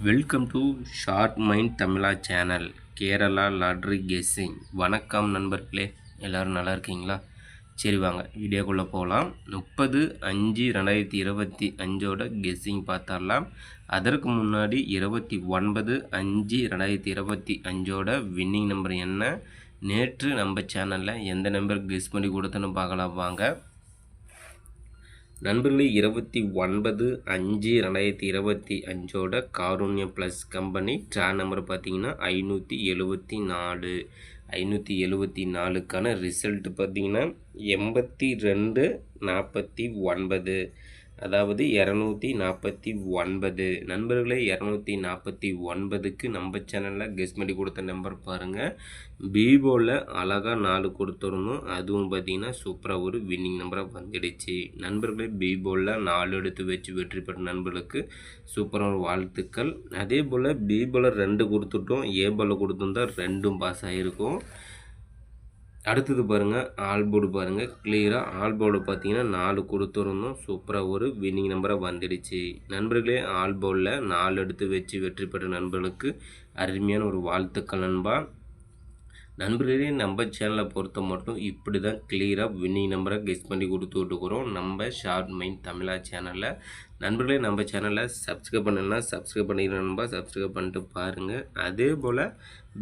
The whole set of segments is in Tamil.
Welcome to short mind Tamizha channel Kerala lottery guessing. வணக்கம் நண்பர்களே, எல்லோரும் நல்லா இருக்கீங்களா? சரி வாங்க வீடியோக்குள்ளே போகலாம். 30/5/2025 கெஸ்ஸிங் பார்த்துடலாம். அதற்கு முன்னாடி 29/5/2025 வின்னிங் நம்பர் என்ன, நேற்று நம்ம சேனலில் எந்த நம்பர் கெஸ் பண்ணி கொடுத்தோன்னு பார்க்கலாம் வாங்க. நண்பர்களே, 29/5/2025 Karunya plus company draw number பார்த்தீங்கன்னா 574. 574க்கான ரிசல்ட் பார்த்தீங்கன்னா 8249, அதாவது 249. நண்பர்களே, 249க்கு நம்ம சேனலில் கெஸ் பண்ணி கொடுத்த நம்பர் பாருங்கள். பீபோவில் அழகாக 4 கொடுத்துருந்தோம். அதுவும் பார்த்தீங்கன்னா சூப்பராக ஒரு வின்னிங் நம்பராக வந்துடுச்சு. நண்பர்களே, பீபோவில் 4 எடுத்து வச்சு வெற்றி பெற்ற நண்பர்களுக்கு சூப்பரான ஒரு வாழ்த்துக்கள். அதே போல் பீபோவில் 2 கொடுத்துட்டோம், ஏபோவில் கொடுத்துருந்தா 2ம் பாஸ் ஆகிருக்கும். அடுத்தது பாருங்கள், ஆல்போர்டு பாருங்கள். கிளியராக ஆல்போர்டு பார்த்தீங்கன்னா 4 கொடுத்துருந்தோம். சூப்பராக ஒரு வின்னிங் நம்பராக வந்துடுச்சு. நண்பர்களே, ஆல்போர்டில் 4 எடுத்து வச்சு வெற்றி பெற்ற நண்பர்களுக்கு அருமையான ஒரு வாழ்த்துக்கள் நண்பா. நண்பர்களே, நம்ம சேனலை பொறுத்த மட்டும் இப்படி தான் கிளியராக வின்னிங் நம்பரை கெஸ் பண்ணி கொடுத்துட்ருக்குறோம் நம்ம ஷார்ட் மைண்ட் தமிழா சேனலில். நண்பர்களே, நம்ம சேனலில் சப்ஸ்கிரைப் பண்ணணும்னா சப்ஸ்கிரைப் பண்ணிடுற நண்பா, சப்ஸ்கிரைப் பண்ணிட்டு பாருங்கள். அதே போல்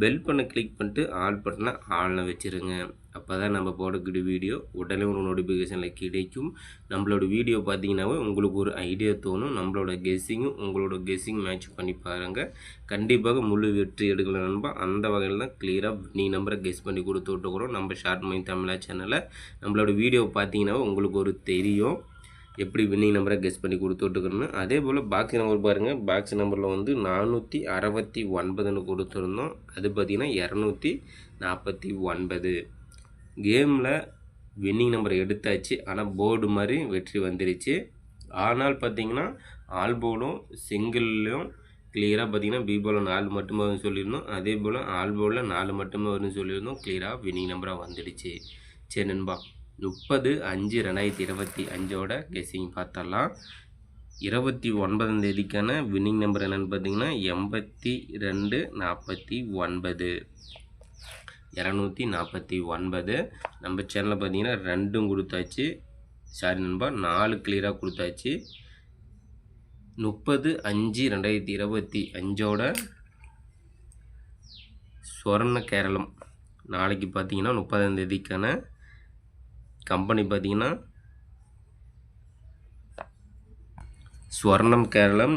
பெல் பண்ண கிளிக் பண்ணிட்டு ஆல் பட்டனை ஆளில் வச்சுருங்க. அப்போ தான் நம்ம போடக்கூடிய வீடியோ உடனே ஒரு நோட்டிஃபிகேஷனில் கிடைக்கும். நம்மளோட வீடியோ பார்த்தீங்கன்னாவே உங்களுக்கு ஒரு ஐடியா தோணும். நம்மளோட கெஸ்ஸிங்கும் உங்களோட கெஸ்ஸிங் மேட்ச் பண்ணி பாருங்கள். கண்டிப்பாக முழு வெற்றி எடுக்கலாம் நண்பா. அந்த வகையில் தான் கிளியராக நீ நம்பரை கெஸ் பண்ணி கொடுத்துட்ருக்குறோம் நம்ம ஷார்ட் மைண்ட் தமிழா சேனலில். நம்மளோட வீடியோ பார்த்தீங்கன்னாவே உங்களுக்கு ஒரு தெரியும் எப்படி வின்னிங் நம்பரை கெஸ் பண்ணி கொடுத்துட்ருக்கணும்னு. அதே போல் பாக்ஸ் நம்பர் பாருங்கள். பாக்ஸ் நம்பரில் வந்து 469 கொடுத்துருந்தோம். அது பார்த்திங்கன்னா 249. கேமில் வின்னிங் நம்பர் எடுத்தாச்சு, ஆனால் போர்டு மாதிரி வெற்றி வந்துடுச்சு. ஆனால் பார்த்திங்கன்னா ஆல்போர்டும் சிங்கிள்லையும் கிளியராக பார்த்திங்கன்னா பீபோவில் 4 மட்டுமே வரும்னு சொல்லியிருந்தோம். அதே போல் ஆல்போர்டில் 4 மட்டுமே வரும்னு சொல்லியிருந்தோம். கிளியராக வின்னிங் நம்பராக வந்துடுச்சு. சரி நண்பா, 30/5/2025 கெஸ்ஸிங் பார்த்தரலாம். 29ஆம் தேதிக்கான வின்னிங் நம்பர் என்னென்னு பார்த்தீங்கன்னா 8249. 249. நம்ம சேனலில் பார்த்தீங்கன்னா 2ம் கொடுத்தாச்சு. சாரி நண்பா, 4 கிளியராக கொடுத்தாச்சு. 30/5/2025 ஸ்வர்ண கேரளம் நாளைக்கு பார்த்தீங்கன்னா 30ஆம் தேதிக்கான கம்பெனி பார்த்தீங்கன்னா ஸ்வர்ண கேரளம்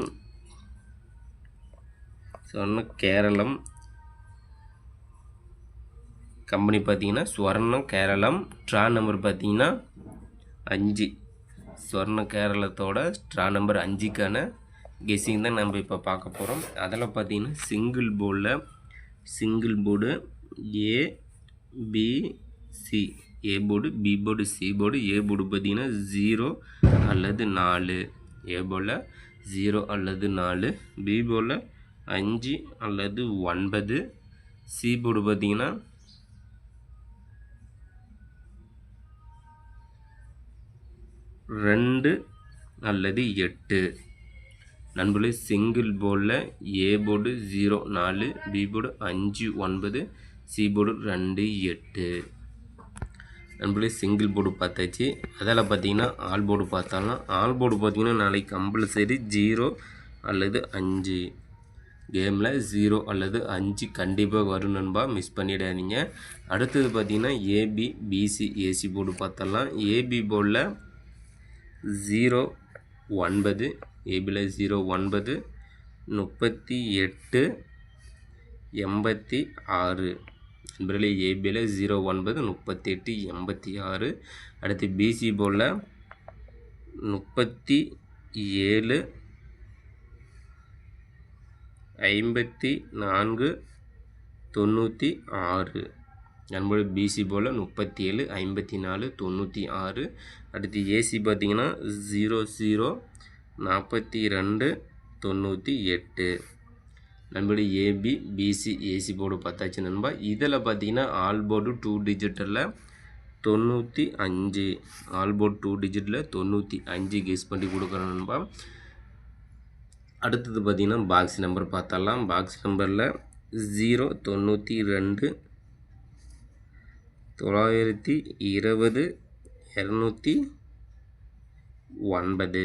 கம்பெனி பார்த்தீங்கன்னா ஸ்வர்ண கேரளம் ட்ரா நம்பர் பார்த்தீங்கன்னா 5. ஸ்வர்ண கேரளத்தோட ட்ரா நம்பர் 5க்கான கெஸ்ஸிங் தான் நம்ம இப்போ பார்க்க போகிறோம். அதில் பார்த்தீங்கன்னா single board ABC, A board, B board, C board. A board பார்த்தீங்கன்னா 0 அல்லது 4. ஏ போர்டில் 0 அல்லது 4. பி போர்டில் 5 அல்லது 9. சி போர்டு பார்த்தீங்கன்னா 2 அல்லது 8. நண்பர்களே, சிங்கிள் போர்டில் A board 0 4, B board 5 9, C board 2 8. நண்பர்களே, சிங்கிள் போர்டு பார்த்தாச்சு. அதில் பார்த்தீங்கன்னா ஆல் போர்டு பார்த்தாலும் ஆல் போர்டு பார்த்தீங்கன்னா நாளைக்கு கம்பல்சரி 0 அல்லது 5. கேமில் 0 அல்லது 5 கண்டிப்பாக வரும் நண்பா, மிஸ் பண்ணிடாதீங்க. அடுத்தது பார்த்தீங்கன்னா ஏபி பிசி ஏசி போர்டு பார்த்தலாம். ஏபி போர்டில் 0 9, ஏபியில் 0 9 38 86. நண்பர்களே, ஏபியில் 0 9 38 86. அடுத்து பிசி போர்டில் 37 54 96. நண்பர்களே, பிசி போல் 37 54 96. அடுத்து ஏசி பார்த்தீங்கன்னா 00 42 98. நண்பர்களே, ஏபி பிசி ஏசி போர்டு பார்த்தாச்சு நண்பா. இதில் பார்த்தீங்கன்னா all board 2 டிஜிட்டில் 95. All board 2 டிஜிட்டில் 95 guess பண்ணி கொடுக்குறேன் நண்பா. அடுத்தது பார்த்திங்கன்னா பாக்ஸ் நம்பர் பார்த்தரலாம். பாக்ஸ் நம்பரில் 092 920 209.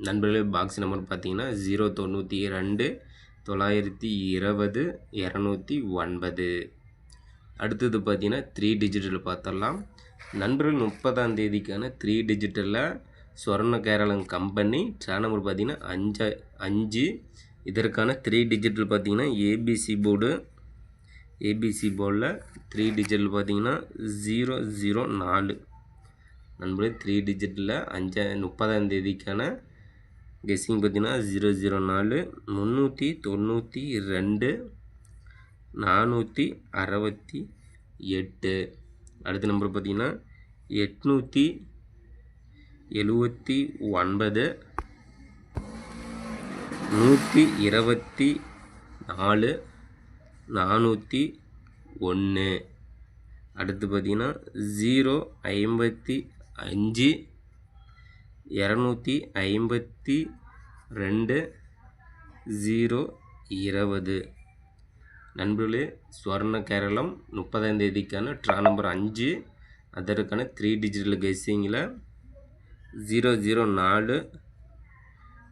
நண்பர்களே பாக்ஸ் நம்பர் பார்த்தீங்கன்னா 092 920 209. அடுத்தது பார்த்தீங்கன்னா 3 டிஜிட்டில் பார்த்தரலாம். நண்பர்கள் 30ஆம் தேதிக்கான 3 டிஜிட்டலில் ஸ்வர்ண கேரளம் கம்பெனி ட்ரா நம்பர் பார்த்தீங்கன்னா 5. இதற்கான 3 டிஜிட்டல் பார்த்தீங்கன்னா ஏபிசி போர்டில் 3 டிஜிட்டல் பார்த்தீங்கன்னா 004. நண்பர்களே 3 டிஜிட்டில் 30ஆம் தேதிக்கான கெஸ்ஸிங் பார்த்தீங்கன்னா 004 392 468. அடுத்த நம்பர் பார்த்தீங்கன்னா 879 124 401. அடுத்து பார்த்தீங்கன்னா 055 252 020. நண்பர்களே ஸ்வர்ண கேரளம் 30ஆம் தேதிக்கான ட்ரா நம்பர் 5. அதற்கான 3 டிஜிட்டல் கெஸ்ஸிங்கில் 004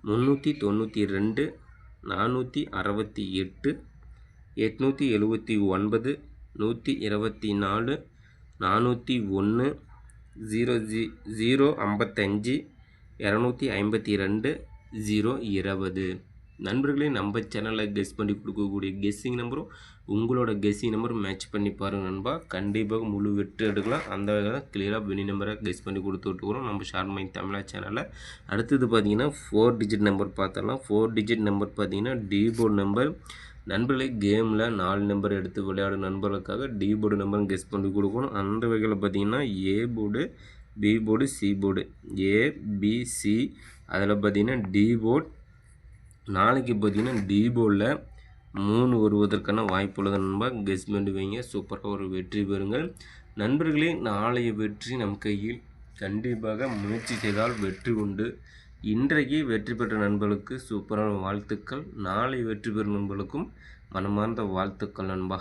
392 468 879 124 401 055 252 020. நண்பர்களே நம்ம சேனலில் கெஸ் பண்ணி கொடுக்கக்கூடிய கெஸ்ஸிங் நம்பரும் உங்களோட கெஸ்ஸிங் நம்பரும் மேட்ச் பண்ணி பாருங்கள் நண்பா. கண்டிப்பாக முழு வெற்றி எடுக்கலாம். அந்த வகையில் கிளியராக வினி நம்பரை கெஸ் பண்ணி கொடுத்து விட்டுக்கிறோம் நம்ம ஷார்ட் மைண்ட் தமிழா சேனலில். அடுத்தது பார்த்தீங்கன்னா 4 டிஜிட் நம்பர் பார்த்தரலாம். 4 டிஜிட் நம்பர் பார்த்தீங்கன்னா டி போர்டு நம்பர். நண்பர்களே கேமில் 4 நம்பர் எடுத்து விளையாடும் நண்பர்களுக்காக டி போர்டு நம்பரும் கெஸ் பண்ணி கொடுக்கணும். அந்த வகையில் பார்த்தீங்கன்னா A board, B board, C board. ABC அதில் பார்த்தீங்கன்னா டி போர்டு. நாளைக்கு பார்த்தீங்கன்னா டி போர்டில் 3 வருவதற்கான வாய்ப்புள்ளது நண்பா. கெஸ் பண்ணி வைங்க. சூப்பராக ஒரு வெற்றி பெறுங்கள் நண்பர்களே. நாளைய வெற்றி நம் கையில். கண்டிப்பாக முயற்சி செய்தால் வெற்றி உண்டு. இன்றைக்கு வெற்றி பெற்ற நண்பர்களுக்கு சூப்பரான வாழ்த்துக்கள். நாளை வெற்றி பெறும் நண்பர்களுக்கும் மனமார்ந்த வாழ்த்துக்கள் நண்பா.